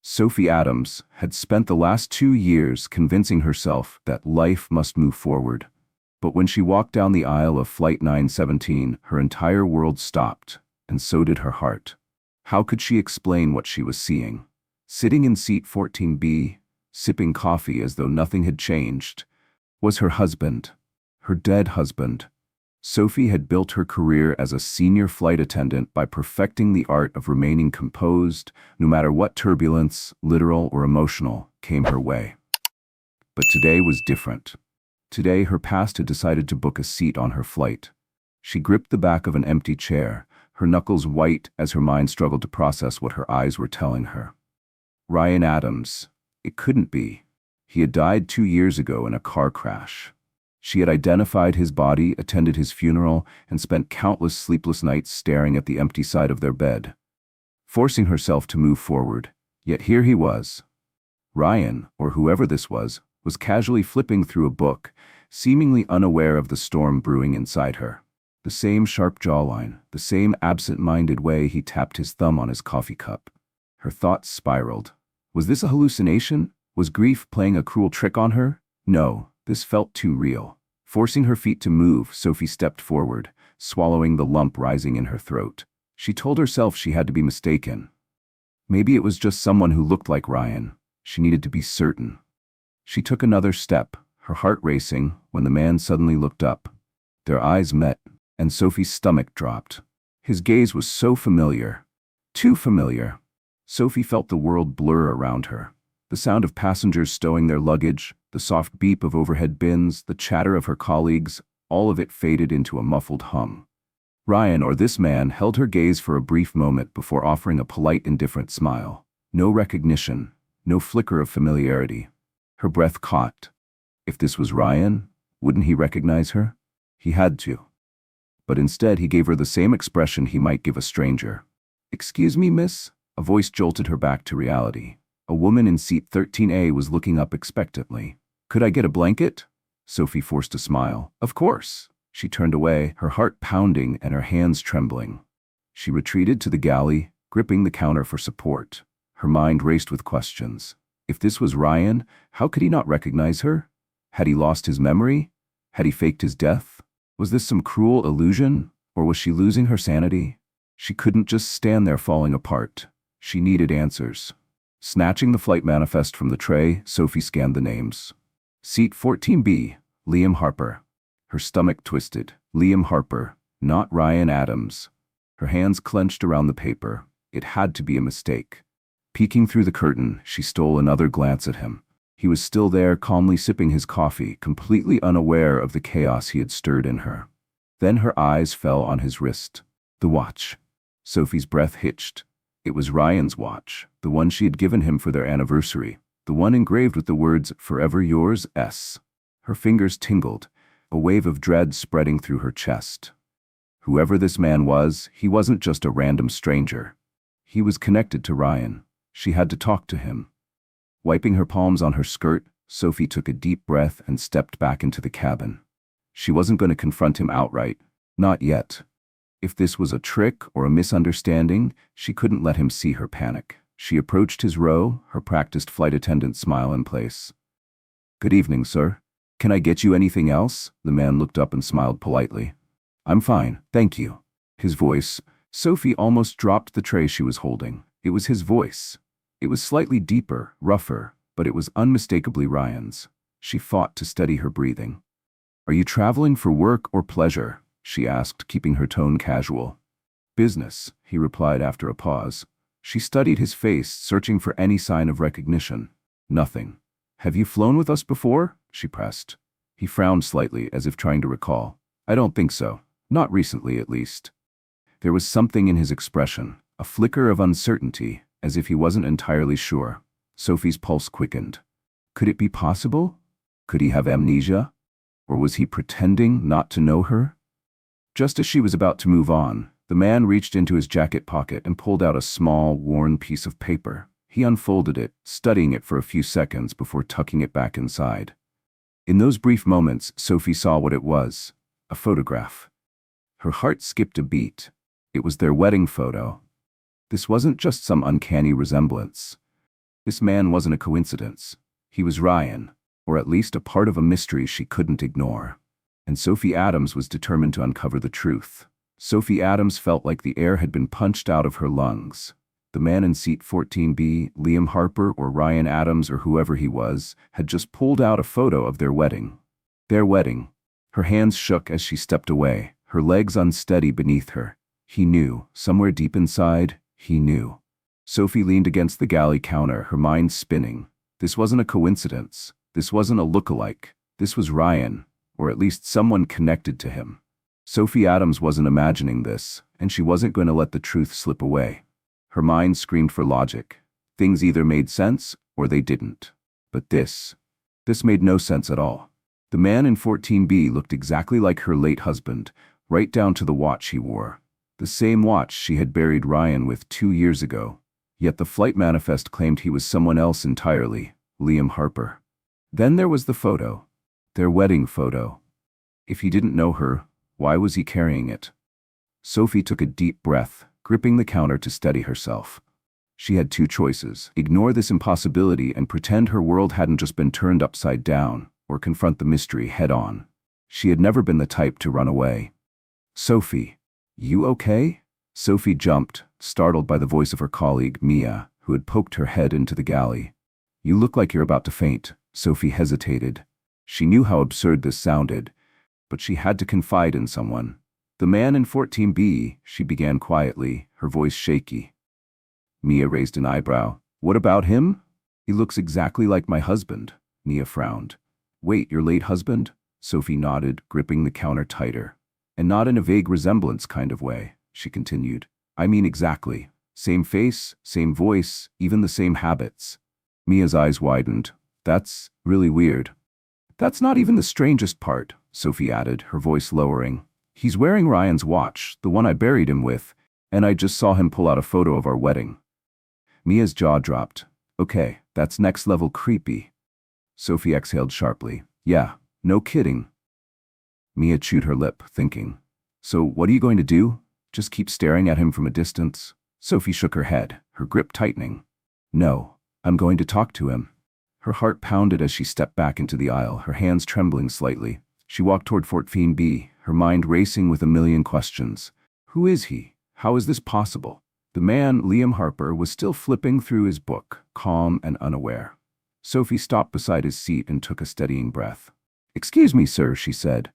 Sophie Adams had spent the last 2 years convincing herself that life must move forward. But when she walked down the aisle of Flight 917, her entire world stopped, and so did her heart. How could she explain what she was seeing? Sitting in seat 14B, sipping coffee as though nothing had changed, was her husband, her dead husband. Sophie had built her career as a senior flight attendant by perfecting the art of remaining composed, no matter what turbulence, literal or emotional, came her way. But today was different. Today, her past had decided to book a seat on her flight. She gripped the back of an empty chair, her knuckles white as her mind struggled to process what her eyes were telling her. Ryan Adams. It couldn't be. He had died 2 years ago in a car crash. She had identified his body, attended his funeral, and spent countless sleepless nights staring at the empty side of their bed, forcing herself to move forward. Yet here he was. Ryan, or whoever this was casually flipping through a book, seemingly unaware of the storm brewing inside her. The same sharp jawline, the same absent-minded way he tapped his thumb on his coffee cup. Her thoughts spiraled. Was this a hallucination? Was grief playing a cruel trick on her? No, this felt too real. Forcing her feet to move, Sophie stepped forward, swallowing the lump rising in her throat. She told herself she had to be mistaken. Maybe it was just someone who looked like Ryan. She needed to be certain. She took another step, her heart racing, when the man suddenly looked up. Their eyes met, and Sophie's stomach dropped. His gaze was so familiar. Too familiar. Sophie felt the world blur around her. The sound of passengers stowing their luggage, the soft beep of overhead bins, the chatter of her colleagues, all of it faded into a muffled hum. Ryan, or this man, held her gaze for a brief moment before offering a polite, indifferent smile. No recognition, no flicker of familiarity. Her breath caught. If this was Ryan, wouldn't he recognize her? He had to. But instead he gave her the same expression he might give a stranger. "Excuse me, miss?" A voice jolted her back to reality. A woman in seat 13A was looking up expectantly. "Could I get a blanket?" Sophie forced a smile. "Of course." She turned away, her heart pounding and her hands trembling. She retreated to the galley, gripping the counter for support. Her mind raced with questions. If this was Ryan, how could he not recognize her? Had he lost his memory? Had he faked his death? Was this some cruel illusion? Or was she losing her sanity? She couldn't just stand there falling apart. She needed answers. Snatching the flight manifest from the tray, Sophie scanned the names. Seat 14B, Liam Harper. Her stomach twisted. Liam Harper, not Ryan Adams. Her hands clenched around the paper. It had to be a mistake. Peeking through the curtain, she stole another glance at him. He was still there, calmly sipping his coffee, completely unaware of the chaos he had stirred in her. Then her eyes fell on his wrist. The watch. Sophie's breath hitched. It was Ryan's watch, the one she had given him for their anniversary, the one engraved with the words, "Forever yours, S." Her fingers tingled, a wave of dread spreading through her chest. Whoever this man was, he wasn't just a random stranger. He was connected to Ryan. She had to talk to him. Wiping her palms on her skirt, Sophie took a deep breath and stepped back into the cabin. She wasn't going to confront him outright. Not yet. If this was a trick or a misunderstanding, she couldn't let him see her panic. She approached his row, her practiced flight attendant smile in place. "Good evening, sir. Can I get you anything else?" The man looked up and smiled politely. "I'm fine, thank you." His voice. Sophie almost dropped the tray she was holding. It was his voice. It was slightly deeper, rougher, but it was unmistakably Ryan's. She fought to steady her breathing. "Are you traveling for work or pleasure?" she asked, keeping her tone casual. "Business," he replied after a pause. She studied his face, searching for any sign of recognition. Nothing. "Have you flown with us before?" she pressed. He frowned slightly, as if trying to recall. "I don't think so. Not recently, at least." There was something in his expression, a flicker of uncertainty, as if he wasn't entirely sure. Sophie's pulse quickened. Could it be possible? Could he have amnesia? Or was he pretending not to know her? Just as she was about to move on, the man reached into his jacket pocket and pulled out a small, worn piece of paper. He unfolded it, studying it for a few seconds before tucking it back inside. In those brief moments, Sophie saw what it was. A photograph. Her heart skipped a beat. It was their wedding photo. This wasn't just some uncanny resemblance. This man wasn't a coincidence. He was Ryan, or at least a part of a mystery she couldn't ignore. And Sophie Adams was determined to uncover the truth. Sophie Adams felt like the air had been punched out of her lungs. The man in seat 14B, Liam Harper or Ryan Adams or whoever he was, had just pulled out a photo of their wedding. Their wedding. Her hands shook as she stepped away, her legs unsteady beneath her. He knew, somewhere deep inside, he knew. Sophie leaned against the galley counter, her mind spinning. This wasn't a coincidence. This wasn't a look-alike. This was Ryan, or at least someone connected to him. Sophie Adams wasn't imagining this, and she wasn't going to let the truth slip away. Her mind screamed for logic. Things either made sense or they didn't. But this made no sense at all. The man in 14B looked exactly like her late husband, right down to the watch he wore. The same watch she had buried Ryan with 2 years ago. Yet the flight manifest claimed he was someone else entirely, Liam Harper. Then there was the photo. Their wedding photo. If he didn't know her, why was he carrying it? Sophie took a deep breath, gripping the counter to steady herself. She had two choices: ignore this impossibility and pretend her world hadn't just been turned upside down, or confront the mystery head-on. She had never been the type to run away. "Sophie, you okay?" Sophie jumped, startled by the voice of her colleague, Mia, who had poked her head into the galley. "You look like you're about to faint." Sophie hesitated. She knew how absurd this sounded, but she had to confide in someone. "The man in 14B, she began quietly, her voice shaky. Mia raised an eyebrow. "What about him?" "He looks exactly like my husband." Mia frowned. "Wait, your late husband?" Sophie nodded, gripping the counter tighter. "And not in a vague resemblance kind of way," she continued. "I mean exactly. Same face, same voice, even the same habits." Mia's eyes widened. "That's really weird." "That's not even the strangest part," Sophie added, her voice lowering. "He's wearing Ryan's watch, the one I buried him with, and I just saw him pull out a photo of our wedding." Mia's jaw dropped. "Okay, that's next level creepy." Sophie exhaled sharply. "Yeah, no kidding." Mia chewed her lip, thinking. "So what are you going to do? Just keep staring at him from a distance?" Sophie shook her head, her grip tightening. "No, I'm going to talk to him." Her heart pounded as she stepped back into the aisle, her hands trembling slightly. She walked toward 14B, her mind racing with a million questions. Who is he? How is this possible? The man, Liam Harper, was still flipping through his book, calm and unaware. Sophie stopped beside his seat and took a steadying breath. "Excuse me, sir," she said.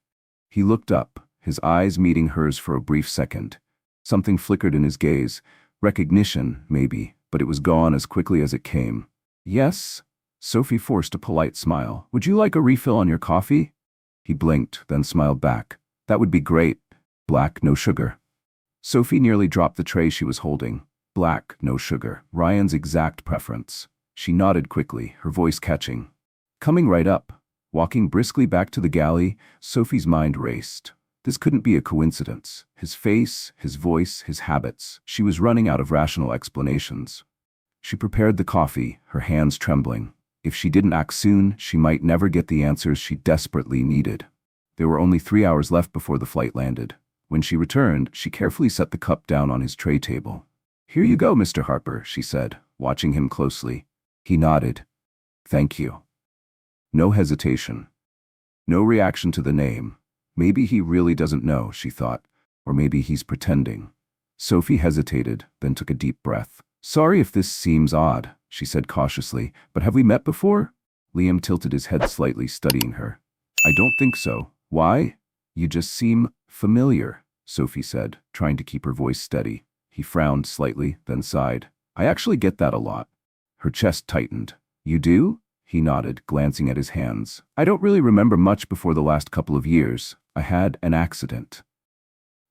He looked up, his eyes meeting hers for a brief second. Something flickered in his gaze. Recognition, maybe, but it was gone as quickly as it came. "Yes?" Sophie forced a polite smile. "Would you like a refill on your coffee?" He blinked, then smiled back. "That would be great. Black, no sugar." Sophie nearly dropped the tray she was holding. Black, no sugar. Ryan's exact preference. She nodded quickly, her voice catching. Coming right up. Walking briskly back to the galley, Sophie's mind raced. This couldn't be a coincidence. His face, his voice, his habits. She was running out of rational explanations. She prepared the coffee, her hands trembling. If she didn't act soon, she might never get the answers she desperately needed. There were only 3 hours left before the flight landed. When she returned, she carefully set the cup down on his tray table. "Here you go, Mr. Harper," she said, watching him closely. He nodded. "Thank you." No hesitation. No reaction to the name. Maybe he really doesn't know, she thought, or maybe he's pretending. Sophie hesitated, then took a deep breath. "Sorry if this seems odd," she said cautiously, "but have we met before?" Liam tilted his head slightly, studying her. "I don't think so. Why?" "You just seem familiar," Sophie said, trying to keep her voice steady. He frowned slightly, then sighed. "I actually get that a lot." Her chest tightened. "You do?" He nodded, glancing at his hands. "I don't really remember much before the last couple of years. I had an accident."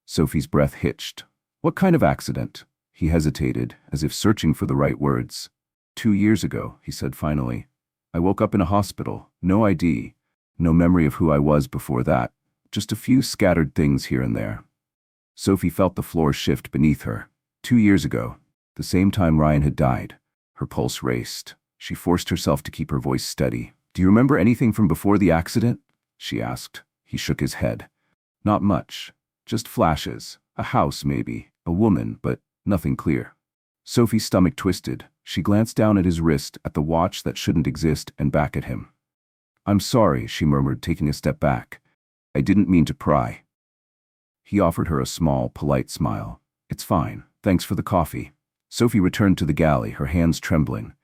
Sophie's breath hitched. "What kind of accident?" He hesitated, as if searching for the right words. 2 years ago, he said finally. "I woke up in a hospital. No ID. No memory of who I was before that. Just a few scattered things here and there." Sophie felt the floor shift beneath her. 2 years ago, the same time Ryan had died. Her pulse raced. She forced herself to keep her voice steady. "Do you remember anything from before the accident?" she asked. He shook his head. "Not much. Just flashes. A house, maybe. A woman, but nothing clear." Sophie's stomach twisted. She glanced down at his wrist, at the watch that shouldn't exist, and back at him. "I'm sorry," she murmured, taking a step back. "I didn't mean to pry." He offered her a small, polite smile. "It's fine. Thanks for the coffee." Sophie returned to the galley, her hands trembling.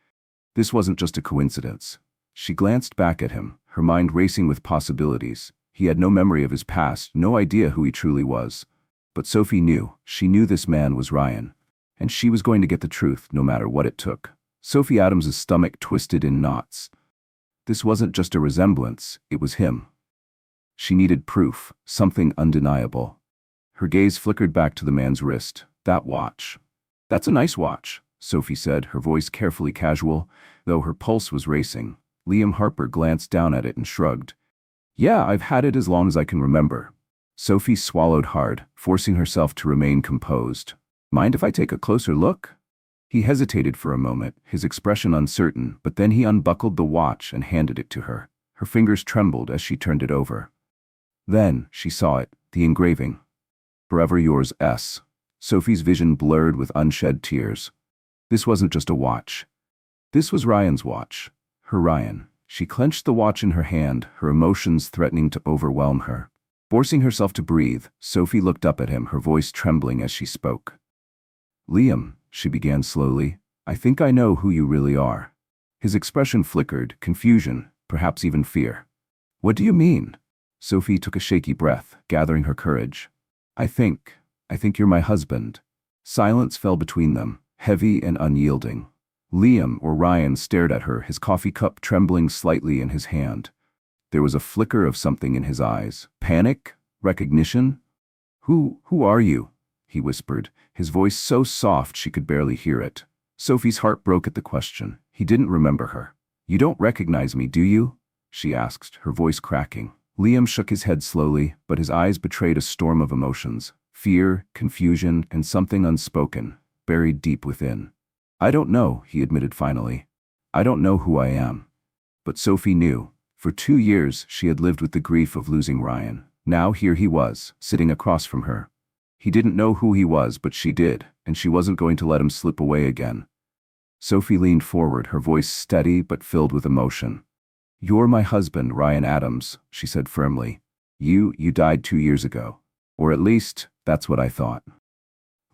This wasn't just a coincidence. She glanced back at him, her mind racing with possibilities. He had no memory of his past, no idea who he truly was. But Sophie knew. She knew this man was Ryan. And she was going to get the truth, no matter what it took. Sophie Adams's stomach twisted in knots. This wasn't just a resemblance, it was him. She needed proof, something undeniable. Her gaze flickered back to the man's wrist. That watch. "That's a nice watch," Sophie said, her voice carefully casual, though her pulse was racing. Liam Harper glanced down at it and shrugged. "Yeah, I've had it as long as I can remember." Sophie swallowed hard, forcing herself to remain composed. "Mind if I take a closer look?" He hesitated for a moment, his expression uncertain, but then he unbuckled the watch and handed it to her. Her fingers trembled as she turned it over. Then she saw it, the engraving. "Forever yours, S." Sophie's vision blurred with unshed tears. This wasn't just a watch. This was Ryan's watch. Her Ryan. She clenched the watch in her hand, her emotions threatening to overwhelm her. Forcing herself to breathe, Sophie looked up at him, her voice trembling as she spoke. "Liam," she began slowly, "I think I know who you really are." His expression flickered, confusion, perhaps even fear. "What do you mean?" Sophie took a shaky breath, gathering her courage. I think you're my husband." Silence fell between them, heavy and unyielding. Liam, or Ryan, stared at her, his coffee cup trembling slightly in his hand. There was a flicker of something in his eyes. Panic? Recognition? Who are you?" he whispered, his voice so soft she could barely hear it. Sophie's heart broke at the question. He didn't remember her. "You don't recognize me, do you?" she asked, her voice cracking. Liam shook his head slowly, but his eyes betrayed a storm of emotions. Fear, confusion, and something unspoken, buried deep within. "I don't know," he admitted finally. "I don't know who I am." But Sophie knew. For 2 years, she had lived with the grief of losing Ryan. Now here he was, sitting across from her. He didn't know who he was, but she did, and she wasn't going to let him slip away again. Sophie leaned forward, her voice steady but filled with emotion. "You're my husband, Ryan Adams," she said firmly. You died 2 years ago. Or at least, that's what I thought."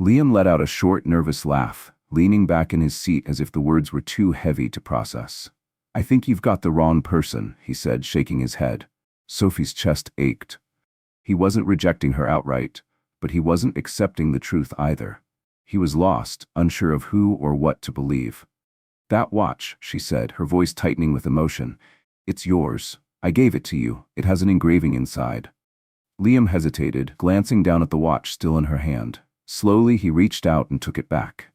Liam let out a short, nervous laugh, leaning back in his seat as if the words were too heavy to process. "I think you've got the wrong person," he said, shaking his head. Sophie's chest ached. He wasn't rejecting her outright, but he wasn't accepting the truth either. He was lost, unsure of who or what to believe. "That watch," she said, her voice tightening with emotion. "It's yours. I gave it to you. It has an engraving inside." Liam hesitated, glancing down at the watch still in her hand. Slowly, he reached out and took it back.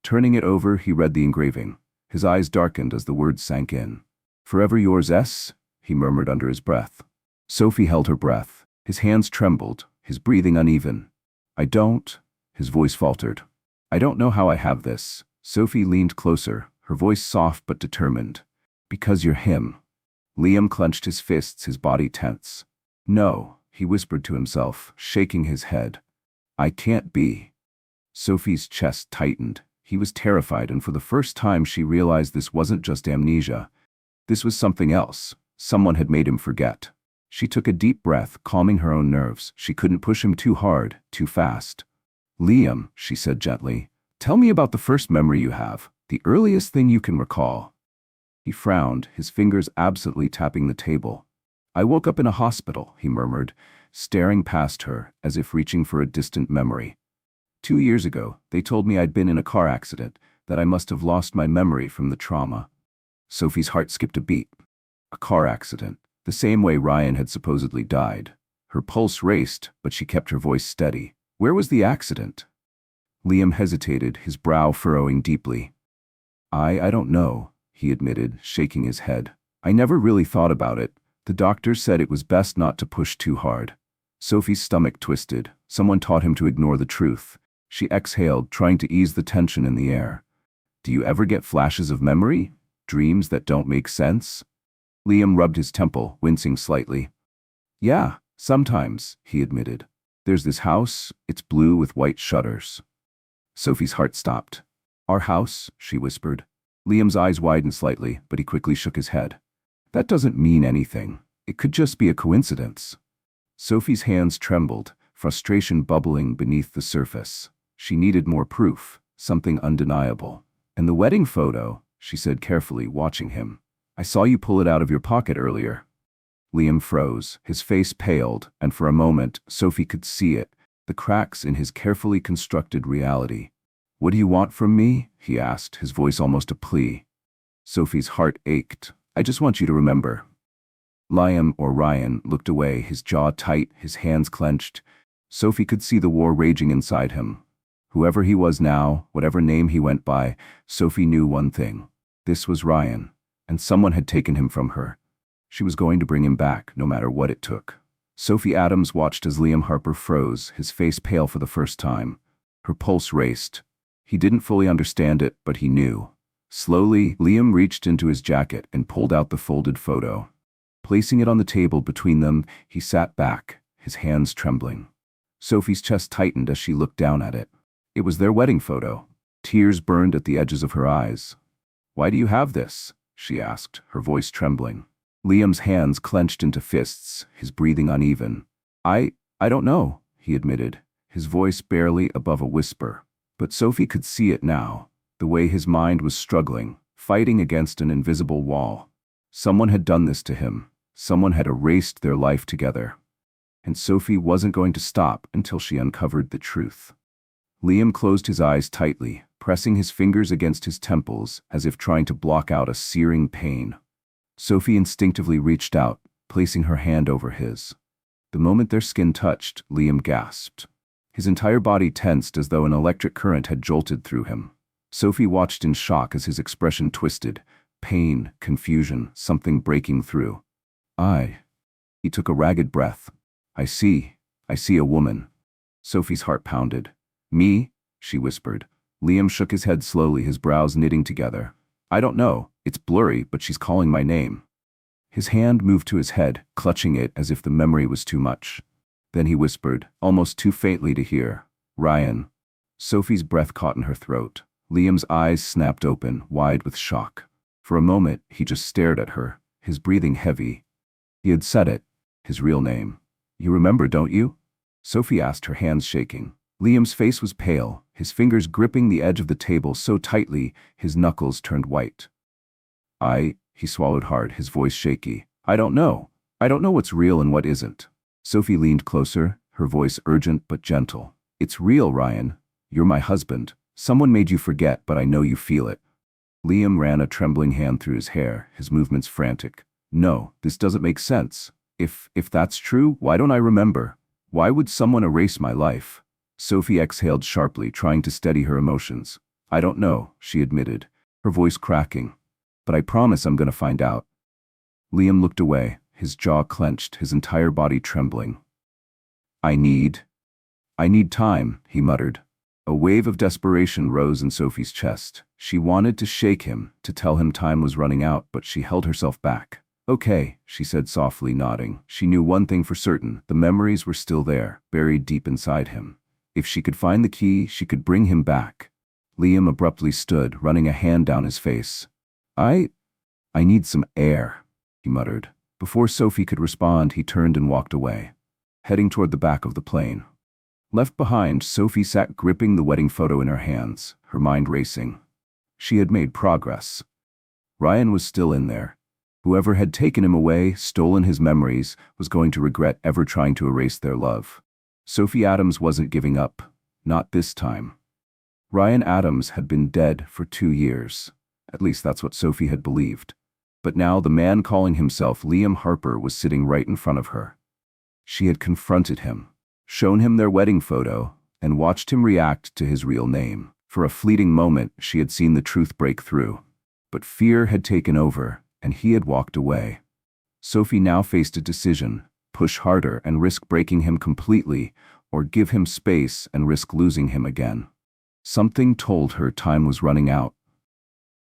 Turning it over, he read the engraving. His eyes darkened as the words sank in. "Forever yours, S," he murmured under his breath. Sophie held her breath. His hands trembled, his breathing uneven. "I don't," his voice faltered. "I don't know how I have this." Sophie leaned closer, her voice soft but determined. "Because you're him." Liam clenched his fists, his body tense. "No," he whispered to himself, shaking his head. "I can't be." Sophie's chest tightened. He was terrified, and for the first time she realized this wasn't just amnesia. This was something else. Someone had made him forget. She took a deep breath, calming her own nerves. She couldn't push him too hard, too fast. "Liam," she said gently, "tell me about the first memory you have, the earliest thing you can recall." He frowned, his fingers absently tapping the table. "I woke up in a hospital," he murmured, staring past her as if reaching for a distant memory. 2 years ago, they told me I'd been in a car accident, that I must have lost my memory from the trauma." Sophie's heart skipped a beat. A car accident, the same way Ryan had supposedly died. Her pulse raced, but she kept her voice steady. "Where was the accident?" Liam hesitated, his brow furrowing deeply. I don't know," he admitted, shaking his head. "I never really thought about it. The doctor said it was best not to push too hard." Sophie's stomach twisted. Someone taught him to ignore the truth. She exhaled, trying to ease the tension in the air. "Do you ever get flashes of memory? Dreams that don't make sense?" Liam rubbed his temple, wincing slightly. "Yeah, sometimes," he admitted. "There's this house, it's blue with white shutters." Sophie's heart stopped. Our house, she whispered. Liam's eyes widened slightly, but he quickly shook his head. That doesn't mean anything. It could just be a coincidence. Sophie's hands trembled, frustration bubbling beneath the surface. She needed more proof, something undeniable. And the wedding photo, she said carefully, watching him. I saw you pull it out of your pocket earlier. Liam froze, his face paled, and for a moment, Sophie could see it, the cracks in his carefully constructed reality. What do you want from me? He asked, his voice almost a plea. Sophie's heart ached. I just want you to remember. Liam, or Ryan, looked away, his jaw tight, his hands clenched. Sophie could see the war raging inside him. Whoever he was now, whatever name he went by, Sophie knew one thing. This was Ryan, and someone had taken him from her. She was going to bring him back, no matter what it took. Sophie Adams watched as Liam Harper froze, his face pale for the first time. Her pulse raced. He didn't fully understand it, but he knew. Slowly, Liam reached into his jacket and pulled out the folded photo. Placing it on the table between them, he sat back, his hands trembling. Sophie's chest tightened as she looked down at it. It was their wedding photo. Tears burned at the edges of her eyes. Why do you have this? She asked, her voice trembling. Liam's hands clenched into fists, his breathing uneven. I don't know, he admitted, his voice barely above a whisper. But Sophie could see it now, the way his mind was struggling, fighting against an invisible wall. Someone had done this to him. Someone had erased their life together. And Sophie wasn't going to stop until she uncovered the truth. Liam closed his eyes tightly, pressing his fingers against his temples as if trying to block out a searing pain. Sophie instinctively reached out, placing her hand over his. The moment their skin touched, Liam gasped. His entire body tensed as though an electric current had jolted through him. Sophie watched in shock as his expression twisted. Pain, confusion, something breaking through. He took a ragged breath. I see a woman. Sophie's heart pounded. Me? She whispered. Liam shook his head slowly, his brows knitting together. I don't know. It's blurry, but she's calling my name. His hand moved to his head, clutching it as if the memory was too much. Then he whispered, almost too faintly to hear. Ryan. Sophie's breath caught in her throat. Liam's eyes snapped open, wide with shock. For a moment, he just stared at her, his breathing heavy. He had said it, his real name. You remember, don't you? Sophie asked, her hands shaking. Liam's face was pale, his fingers gripping the edge of the table so tightly, his knuckles turned white. He swallowed hard, his voice shaky. I don't know. I don't know what's real and what isn't. Sophie leaned closer, her voice urgent but gentle. It's real, Ryan. You're my husband. Someone made you forget, but I know you feel it. Liam ran a trembling hand through his hair, his movements frantic. No, this doesn't make sense. If that's true, why don't I remember? Why would someone erase my life? Sophie exhaled sharply, trying to steady her emotions. I don't know, she admitted, her voice cracking. But I promise I'm going to find out. Liam looked away, his jaw clenched, his entire body trembling. I need time, he muttered. A wave of desperation rose in Sophie's chest. She wanted to shake him, to tell him time was running out, but she held herself back. Okay, she said softly, nodding. She knew one thing for certain, the memories were still there, buried deep inside him. If she could find the key, she could bring him back. Liam abruptly stood, running a hand down his face. I need some air, he muttered. Before Sophie could respond, he turned and walked away, heading toward the back of the plane. Left behind, Sophie sat gripping the wedding photo in her hands, her mind racing. She had made progress. Ryan was still in there. Whoever had taken him away, stolen his memories, was going to regret ever trying to erase their love. Sophie Adams wasn't giving up. Not this time. Ryan Adams had been dead for 2 years. At least that's what Sophie had believed. But now the man calling himself Liam Harper was sitting right in front of her. She had confronted him, shown him their wedding photo, and watched him react to his real name. For a fleeting moment, she had seen the truth break through. But fear had taken over, and he had walked away. Sophie now faced a decision: push harder and risk breaking him completely, or give him space and risk losing him again. Something told her time was running out.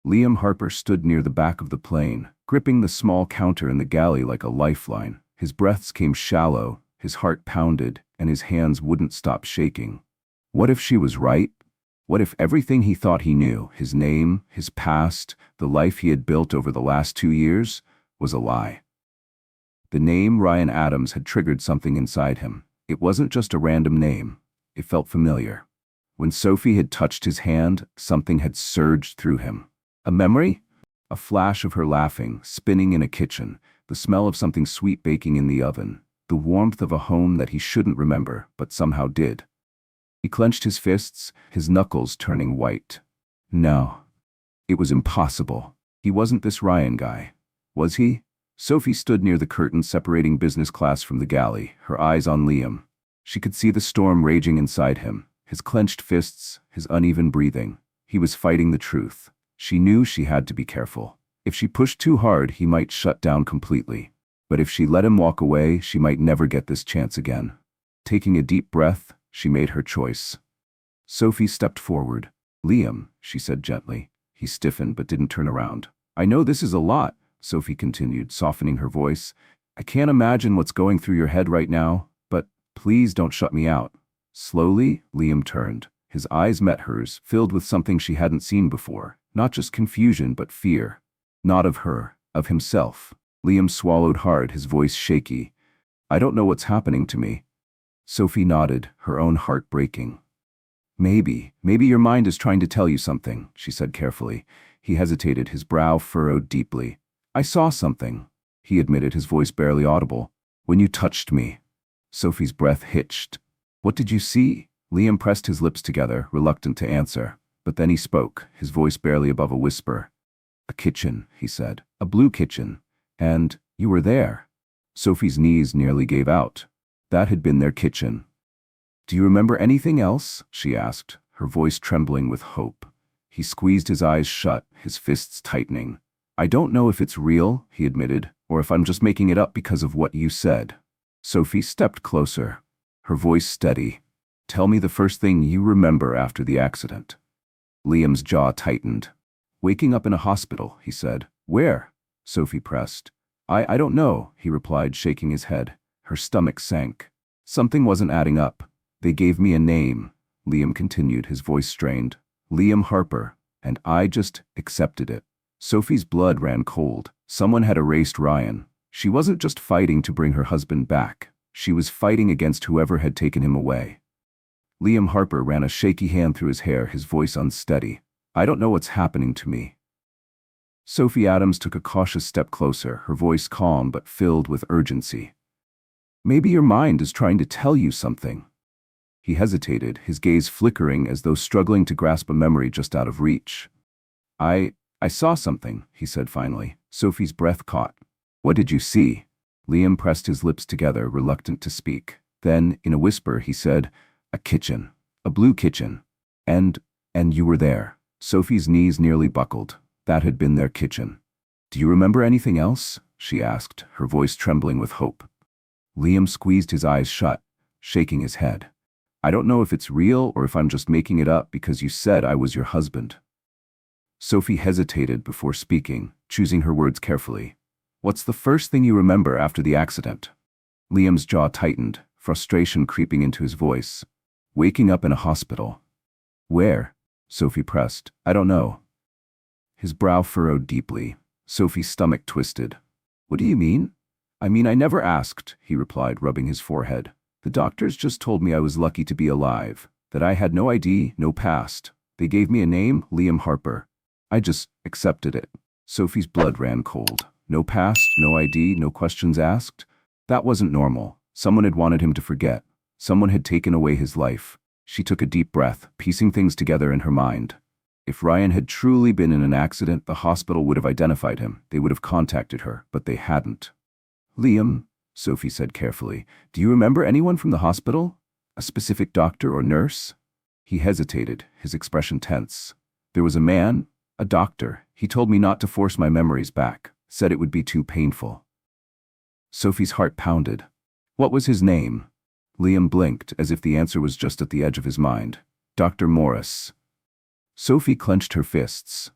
Liam Harper stood near the back of the plane, gripping the small counter in the galley like a lifeline. His breaths came shallow, his heart pounded, and his hands wouldn't stop shaking. What if she was right? What if everything he thought he knew, his name, his past, the life he had built over the last 2 years, was a lie? The name Ryan Adams had triggered something inside him. It wasn't just a random name. It felt familiar. When Sophie had touched his hand, something had surged through him. A memory? A flash of her laughing, spinning in a kitchen, the smell of something sweet baking in the oven, the warmth of a home that he shouldn't remember, but somehow did. He clenched his fists, his knuckles turning white. No. It was impossible. He wasn't this Ryan guy. Was he? Sophie stood near the curtain separating business class from the galley, her eyes on Liam. She could see the storm raging inside him, his clenched fists, his uneven breathing. He was fighting the truth. She knew she had to be careful. If she pushed too hard, he might shut down completely. But if she let him walk away, she might never get this chance again. Taking a deep breath, she made her choice. Sophie stepped forward. "Liam," she said gently. He stiffened but didn't turn around. "I know this is a lot," Sophie continued, softening her voice. "I can't imagine what's going through your head right now, but please don't shut me out." Slowly, Liam turned. His eyes met hers, filled with something she hadn't seen before. Not just confusion, but fear. Not of her, of himself. Liam swallowed hard, his voice shaky. "I don't know what's happening to me." Sophie nodded, her own heart breaking. Maybe your mind is trying to tell you something," she said carefully. He hesitated, his brow furrowed deeply. "I saw something," he admitted, his voice barely audible. "When you touched me." Sophie's breath hitched. "What did you see?" Liam pressed his lips together, reluctant to answer. But then he spoke, his voice barely above a whisper. "A kitchen," he said. "A blue kitchen. And you were there." Sophie's knees nearly gave out. That had been their kitchen. "Do you remember anything else?" she asked, her voice trembling with hope. He squeezed his eyes shut, his fists tightening. "I don't know if it's real," he admitted, "or if I'm just making it up because of what you said." Sophie stepped closer, her voice steady. "Tell me the first thing you remember after the accident." Liam's jaw tightened. "Waking up in a hospital," he said. "Where?" Sophie pressed. I don't know," he replied, shaking his head. Her stomach sank. Something wasn't adding up. "They gave me a name," Liam continued, his voice strained. "Liam Harper, and I just accepted it." Sophie's blood ran cold. Someone had erased Ryan. She wasn't just fighting to bring her husband back. She was fighting against whoever had taken him away. Liam Harper ran a shaky hand through his hair, his voice unsteady. "I don't know what's happening to me." Sophie Adams took a cautious step closer, her voice calm but filled with urgency. "Maybe your mind is trying to tell you something." He hesitated, his gaze flickering as though struggling to grasp a memory just out of reach. I saw something," he said finally. Sophie's breath caught. "What did you see?" Liam pressed his lips together, reluctant to speak. Then, in a whisper, he said, "A kitchen. A blue kitchen. And you were there." Sophie's knees nearly buckled. That had been their kitchen. "Do you remember anything else?" she asked, her voice trembling with hope. Liam squeezed his eyes shut, shaking his head. "I don't know if it's real or if I'm just making it up because you said I was your husband." Sophie hesitated before speaking, choosing her words carefully. "What's the first thing you remember after the accident?" Liam's jaw tightened, frustration creeping into his voice. "Waking up in a hospital." "Where?" Sophie pressed. "I don't know." His brow furrowed deeply. Sophie's stomach twisted. "What do you mean?" I never asked," he replied, rubbing his forehead. "The doctors just told me I was lucky to be alive, that I had no ID, no past. They gave me a name, Liam Harper. I just accepted it." Sophie's blood ran cold. No past, no ID, no questions asked. That wasn't normal. Someone had wanted him to forget. Someone had taken away his life. She took a deep breath, piecing things together in her mind. If Ryan had truly been in an accident, the hospital would have identified him. They would have contacted her, but they hadn't. "Liam," Sophie said carefully, "do you remember anyone from the hospital? A specific doctor or nurse?" He hesitated, his expression tense. "There was a man, a doctor. He told me not to force my memories back, said it would be too painful." Sophie's heart pounded. "What was his name?" Liam blinked, as if the answer was just at the edge of his mind. "Dr. Morris." Sophie clenched her fists.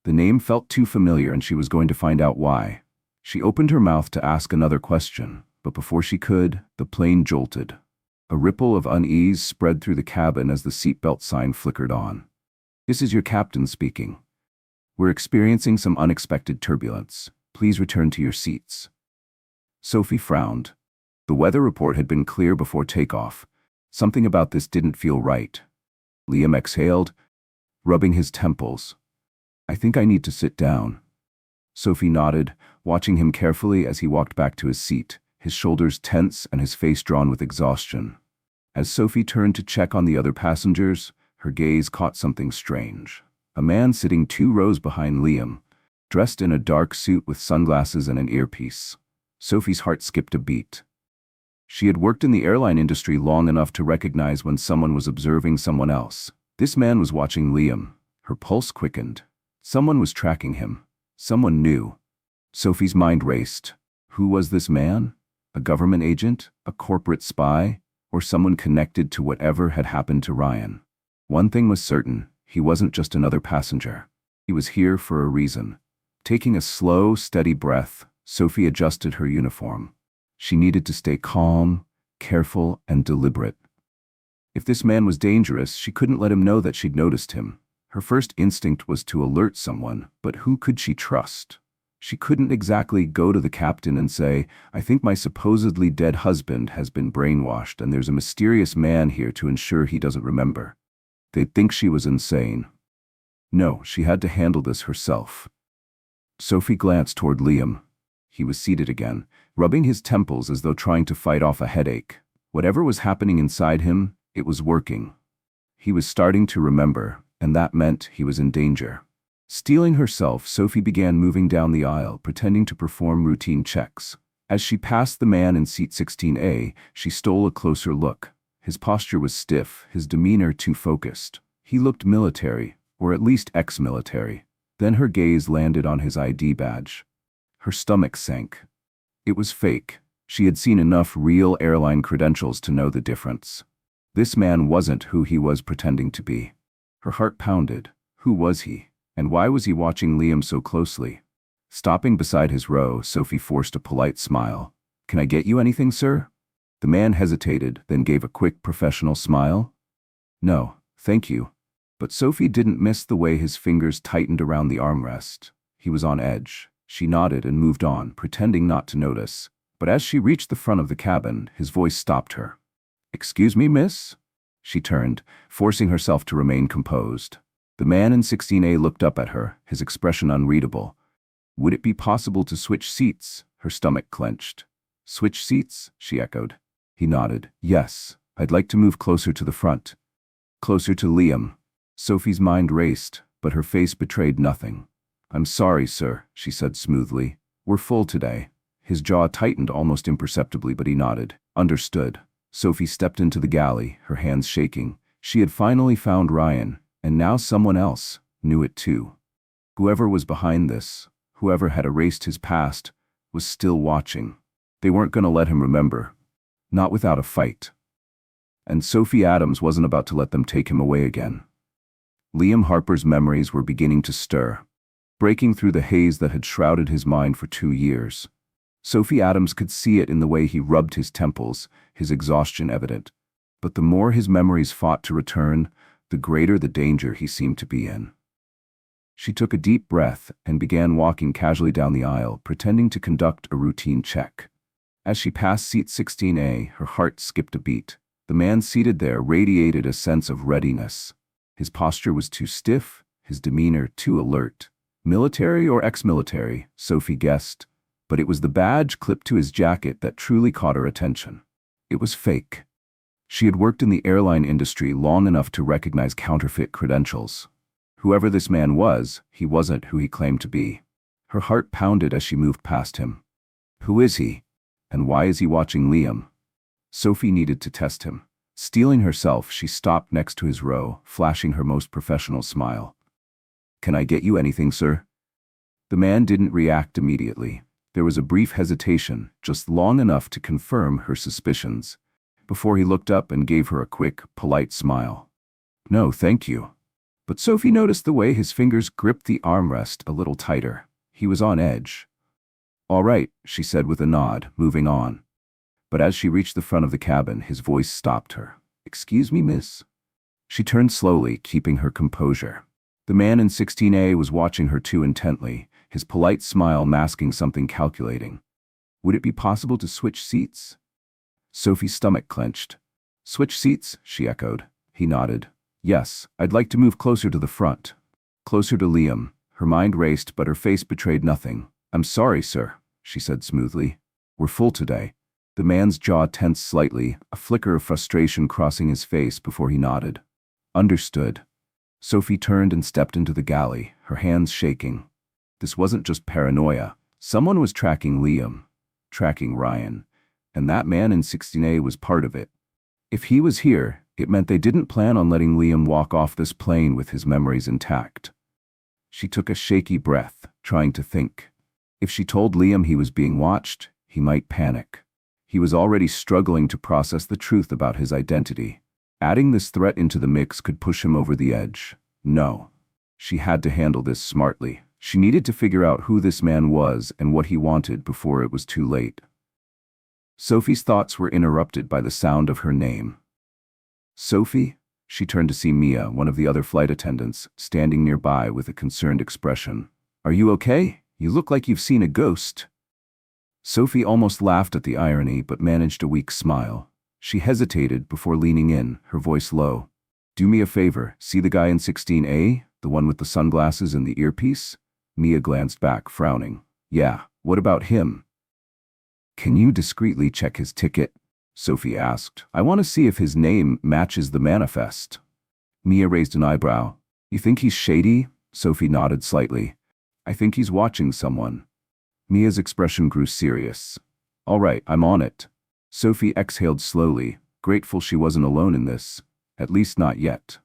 The name felt too familiar, and she was going to find out why. She opened her mouth to ask another question, but before she could, the plane jolted. A ripple of unease spread through the cabin as the seatbelt sign flickered on. This is your captain speaking. We're experiencing some unexpected turbulence. Please return to your seats. Sophie frowned. The weather report had been clear before takeoff. Something about this didn't feel right. Liam exhaled, rubbing his temples. I think I need to sit down. Sophie nodded, watching him carefully as he walked back to his seat, his shoulders tense and his face drawn with exhaustion. As Sophie turned to check on the other passengers, her gaze caught something strange. A man sitting 2 rows behind Liam, dressed in a dark suit with sunglasses and an earpiece. Sophie's heart skipped a beat. She had worked in the airline industry long enough to recognize when someone was observing someone else. This man was watching Liam. Her pulse quickened. Someone was tracking him. Someone new. Sophie's mind raced. Who was this man? A government agent? A corporate spy? Or someone connected to whatever had happened to Ryan? One thing was certain. He wasn't just another passenger. He was here for a reason. Taking a slow, steady breath, Sophie adjusted her uniform. She needed to stay calm, careful, and deliberate. If this man was dangerous, she couldn't let him know that she'd noticed him. Her first instinct was to alert someone, but who could she trust? She couldn't exactly go to the captain and say, I think my supposedly dead husband has been brainwashed and there's a mysterious man here to ensure he doesn't remember. They'd think she was insane. No, she had to handle this herself. Sophie glanced toward Liam. He was seated again, rubbing his temples as though trying to fight off a headache. Whatever was happening inside him, it was working. He was starting to remember, and that meant he was in danger. Steeling herself, Sophie began moving down the aisle, pretending to perform routine checks. As she passed the man in seat 16A, she stole a closer look. His posture was stiff, his demeanor too focused. He looked military, or at least ex-military. Then her gaze landed on his ID badge. Her stomach sank. It was fake. She had seen enough real airline credentials to know the difference. This man wasn't who he was pretending to be. Her heart pounded. Who was he? And why was he watching Liam so closely? Stopping beside his row, Sophie forced a polite smile. Can I get you anything, sir? The man hesitated, then gave a quick professional smile. No, thank you. But Sophie didn't miss the way his fingers tightened around the armrest. He was on edge. She nodded and moved on, pretending not to notice. But as she reached the front of the cabin, his voice stopped her. Excuse me, miss? She turned, forcing herself to remain composed. The man in 16A looked up at her, his expression unreadable. Would it be possible to switch seats? Her stomach clenched. Switch seats? She echoed. He nodded. Yes, I'd like to move closer to the front. Closer to Liam. Sophie's mind raced, but her face betrayed nothing. I'm sorry, sir, she said smoothly. We're full today. His jaw tightened almost imperceptibly, but he nodded. Understood. Sophie stepped into the galley, her hands shaking. She had finally found Ryan, and now someone else knew it too. Whoever was behind this, whoever had erased his past, was still watching. They weren't going to let him remember. Not without a fight. And Sophie Adams wasn't about to let them take him away again. Liam Harper's memories were beginning to stir, breaking through the haze that had shrouded his mind for 2 years. Sophie Adams could see it in the way he rubbed his temples, his exhaustion evident. But the more his memories fought to return, the greater the danger he seemed to be in. She took a deep breath and began walking casually down the aisle, pretending to conduct a routine check. As she passed seat 16A, her heart skipped a beat. The man seated there radiated a sense of readiness. His posture was too stiff, his demeanor too alert. Military or ex-military, Sophie guessed, but it was the badge clipped to his jacket that truly caught her attention. It was fake. She had worked in the airline industry long enough to recognize counterfeit credentials. Whoever this man was, he wasn't who he claimed to be. Her heart pounded as she moved past him. Who is he? And why is he watching Liam? Sophie needed to test him. Steeling herself, she stopped next to his row, flashing her most professional smile. Can I get you anything, sir? The man didn't react immediately. There was a brief hesitation, just long enough to confirm her suspicions, before he looked up and gave her a quick, polite smile. No, thank you. But Sophie noticed the way his fingers gripped the armrest a little tighter. He was on edge. All right, she said with a nod, moving on. But as she reached the front of the cabin, his voice stopped her. Excuse me, miss? She turned slowly, keeping her composure. The man in 16A was watching her too intently, his polite smile masking something calculating. Would it be possible to switch seats? Sophie's stomach clenched. Switch seats, she echoed. He nodded. Yes, I'd like to move closer to the front. Closer to Liam. Her mind raced, but her face betrayed nothing. I'm sorry, sir, she said smoothly. We're full today. The man's jaw tensed slightly, a flicker of frustration crossing his face before he nodded. Understood. Sophie turned and stepped into the galley, her hands shaking. This wasn't just paranoia. Someone was tracking Liam, tracking Ryan, and that man in 16A was part of it. If he was here, it meant they didn't plan on letting Liam walk off this plane with his memories intact. She took a shaky breath, trying to think. If she told Liam he was being watched, he might panic. He was already struggling to process the truth about his identity. Adding this threat into the mix could push him over the edge. No. She had to handle this smartly. She needed to figure out who this man was and what he wanted before it was too late. Sophie's thoughts were interrupted by the sound of her name. Sophie? She turned to see Mia, one of the other flight attendants, standing nearby with a concerned expression. Are you okay? You look like you've seen a ghost. Sophie almost laughed at the irony but managed a weak smile. She hesitated before leaning in, her voice low. Do me a favor, see the guy in 16A, the one with the sunglasses and the earpiece? Mia glanced back, frowning. Yeah, what about him? Can you discreetly check his ticket? Sophie asked. I want to see if his name matches the manifest. Mia raised an eyebrow. You think he's shady? Sophie nodded slightly. I think he's watching someone. Mia's expression grew serious. All right, I'm on it. Sophie exhaled slowly, grateful she wasn't alone in this. At least not yet.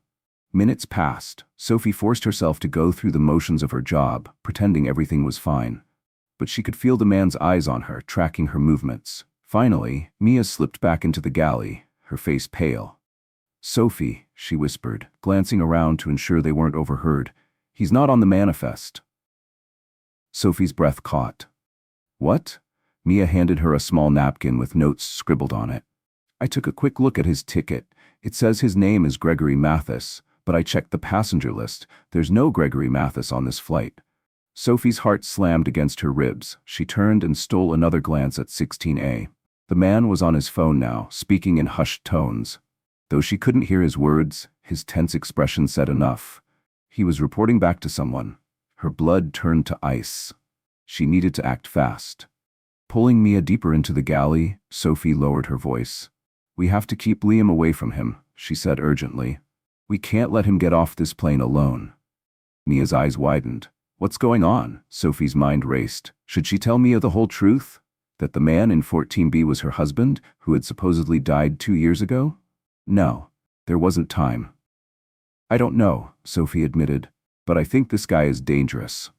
Minutes passed. Sophie forced herself to go through the motions of her job, pretending everything was fine. But she could feel the man's eyes on her, tracking her movements. Finally, Mia slipped back into the galley, her face pale. Sophie, she whispered, glancing around to ensure they weren't overheard. He's not on the manifest. Sophie's breath caught. What? Mia handed her a small napkin with notes scribbled on it. I took a quick look at his ticket. It says his name is Gregory Mathis, but I checked the passenger list. There's no Gregory Mathis on this flight. Sophie's heart slammed against her ribs. She turned and stole another glance at 16A. The man was on his phone now, speaking in hushed tones. Though she couldn't hear his words, his tense expression said enough. He was reporting back to someone. Her blood turned to ice. She needed to act fast. Pulling Mia deeper into the galley, Sophie lowered her voice. We have to keep Liam away from him, she said urgently. We can't let him get off this plane alone. Mia's eyes widened. What's going on? Sophie's mind raced. Should she tell Mia the whole truth? That the man in 14B was her husband, who had supposedly died 2 years ago? No, there wasn't time. I don't know, Sophie admitted, but I think this guy is dangerous.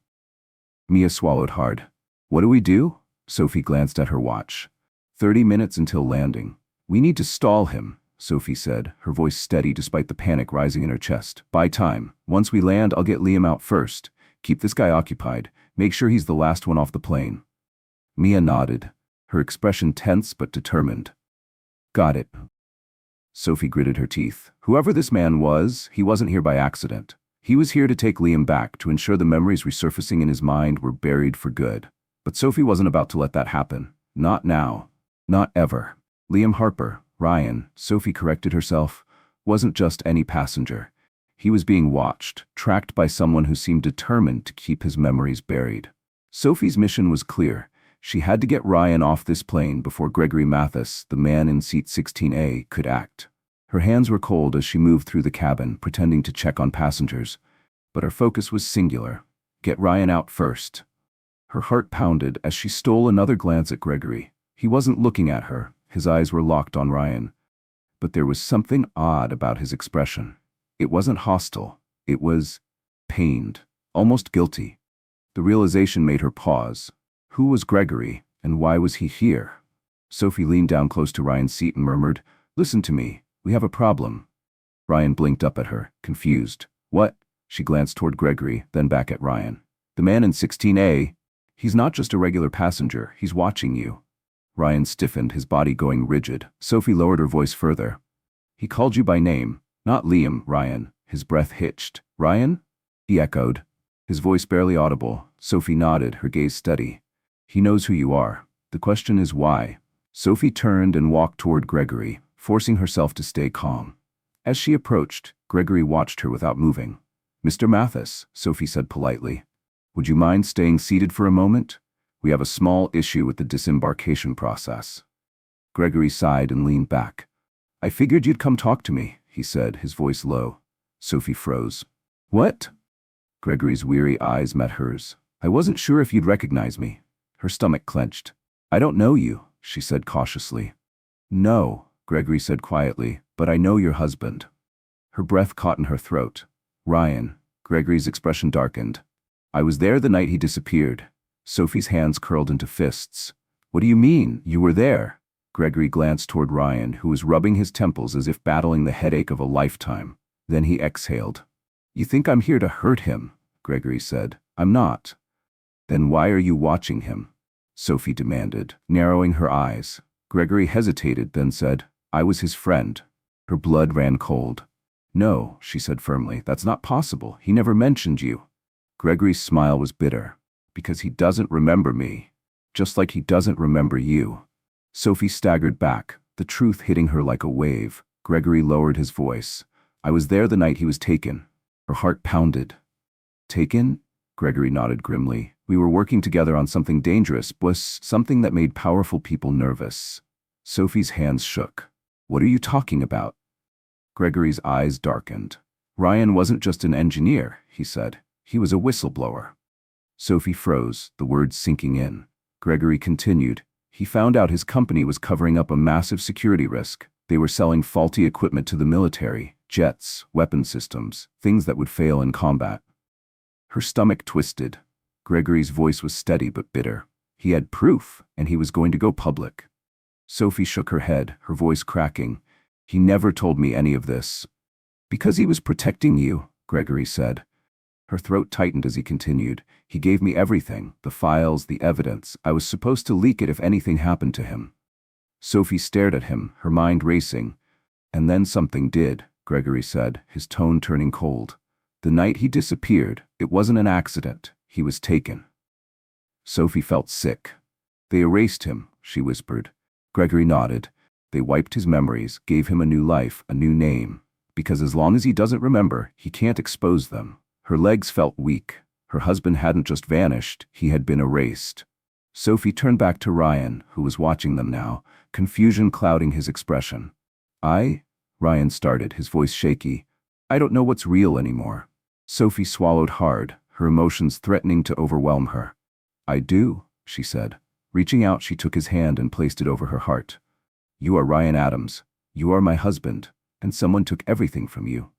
Mia swallowed hard. What do we do? Sophie glanced at her watch. 30 minutes until landing. We need to stall him, Sophie said, her voice steady despite the panic rising in her chest. Buy time. Once we land, I'll get Liam out first. Keep this guy occupied. Make sure he's the last one off the plane. Mia nodded, her expression tense but determined. Got it. Sophie gritted her teeth. Whoever this man was, he wasn't here by accident. He was here to take Liam back, to ensure the memories resurfacing in his mind were buried for good. But Sophie wasn't about to let that happen. Not now. Not ever. Liam Harper, Ryan, Sophie corrected herself, wasn't just any passenger. He was being watched, tracked by someone who seemed determined to keep his memories buried. Sophie's mission was clear. She had to get Ryan off this plane before Gregory Mathis, the man in seat 16A, could act. Her hands were cold as she moved through the cabin, pretending to check on passengers. But her focus was singular. Get Ryan out first. Her heart pounded as she stole another glance at Gregory. He wasn't looking at her. His eyes were locked on Ryan. But there was something odd about his expression. It wasn't hostile. It was pained, almost guilty. The realization made her pause. Who was Gregory, and why was he here? Sophie leaned down close to Ryan's seat and murmured, Listen to me. We have a problem. Ryan blinked up at her, confused. What? She glanced toward Gregory, then back at Ryan. The man in 16A, he's not just a regular passenger, he's watching you. Ryan stiffened, his body going rigid. Sophie lowered her voice further. He called you by name. Not Liam, Ryan. His breath hitched. Ryan? he echoed, his voice barely audible. Sophie nodded, her gaze steady. He knows who you are. The question is why. Sophie turned and walked toward Gregory, forcing herself to stay calm. As she approached, Gregory watched her without moving. Mr. Mathis, Sophie said politely, would you mind staying seated for a moment? We have a small issue with the disembarkation process. Gregory sighed and leaned back. I figured you'd come talk to me, he said, his voice low. Sophie froze. What? Gregory's weary eyes met hers. I wasn't sure if you'd recognize me. Her stomach clenched. I don't know you, she said cautiously. No, Gregory said quietly, but I know your husband. Her breath caught in her throat. Ryan. Gregory's expression darkened. I was there the night he disappeared. Sophie's hands curled into fists. What do you mean, you were there? Gregory glanced toward Ryan, who was rubbing his temples as if battling the headache of a lifetime. Then he exhaled. You think I'm here to hurt him, Gregory said. I'm not. Then why are you watching him? Sophie demanded, narrowing her eyes. Gregory hesitated, then said, I was his friend. Her blood ran cold. No, she said firmly, that's not possible. He never mentioned you. Gregory's smile was bitter. Because he doesn't remember me. Just like he doesn't remember you. Sophie staggered back, the truth hitting her like a wave. Gregory lowered his voice. I was there the night he was taken. Her heart pounded. Taken? Gregory nodded grimly. We were working together on something dangerous, was something that made powerful people nervous. Sophie's hands shook. What are you talking about? Gregory's eyes darkened. Ryan wasn't just an engineer, he said. He was a whistleblower. Sophie froze, the words sinking in. Gregory continued. He found out his company was covering up a massive security risk. They were selling faulty equipment to the military, jets, weapon systems, things that would fail in combat. Her stomach twisted. Gregory's voice was steady but bitter. He had proof, and he was going to go public. Sophie shook her head, her voice cracking. He never told me any of this. Because he was protecting you, Gregory said. Her throat tightened as he continued. He gave me everything, the files, the evidence. I was supposed to leak it if anything happened to him. Sophie stared at him, her mind racing. And then something did, Gregory said, his tone turning cold. The night he disappeared, it wasn't an accident. He was taken. Sophie felt sick. They erased him, she whispered. Gregory nodded. They wiped his memories, gave him a new life, a new name. Because as long as he doesn't remember, he can't expose them. Her legs felt weak. Her husband hadn't just vanished, he had been erased. Sophie turned back to Ryan, who was watching them now, confusion clouding his expression. Ryan started, his voice shaky. I don't know what's real anymore. Sophie swallowed hard, her emotions threatening to overwhelm her. I do, she said. Reaching out, she took his hand and placed it over her heart. You are Ryan Adams. You are my husband, and someone took everything from you.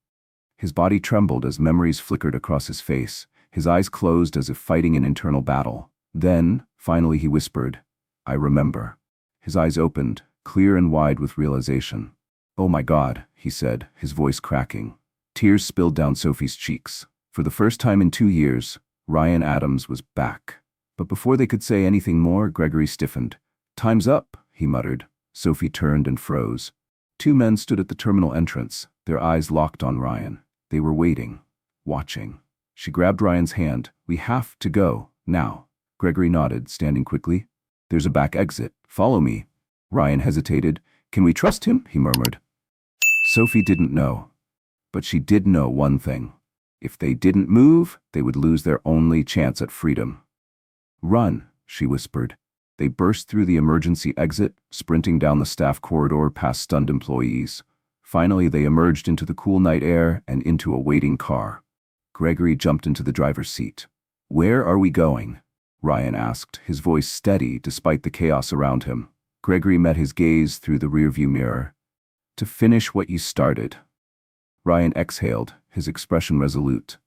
His body trembled as memories flickered across his face, his eyes closed as if fighting an internal battle. Then, finally he whispered, I remember. His eyes opened, clear and wide with realization. Oh my God, he said, his voice cracking. Tears spilled down Sophie's cheeks. For the first time in 2 years, Ryan Adams was back. But before they could say anything more, Gregory stiffened. Time's up, he muttered. Sophie turned and froze. 2 men stood at the terminal entrance, their eyes locked on Ryan. They were waiting, watching. She grabbed Ryan's hand. We have to go, now. Gregory nodded, standing quickly. There's a back exit. Follow me. Ryan hesitated. Can we trust him? He murmured. Sophie didn't know. But she did know one thing. If they didn't move, they would lose their only chance at freedom. Run, she whispered. They burst through the emergency exit, sprinting down the staff corridor past stunned employees. Finally, they emerged into the cool night air and into a waiting car. Gregory jumped into the driver's seat. Where are we going? Ryan asked, his voice steady despite the chaos around him. Gregory met his gaze through the rearview mirror. To finish what you started. Ryan exhaled, his expression resolute.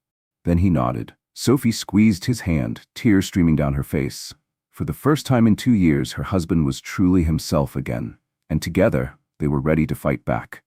Then he nodded. Sophie squeezed his hand, tears streaming down her face. For the first time in 2 years, her husband was truly himself again, and together, they were ready to fight back.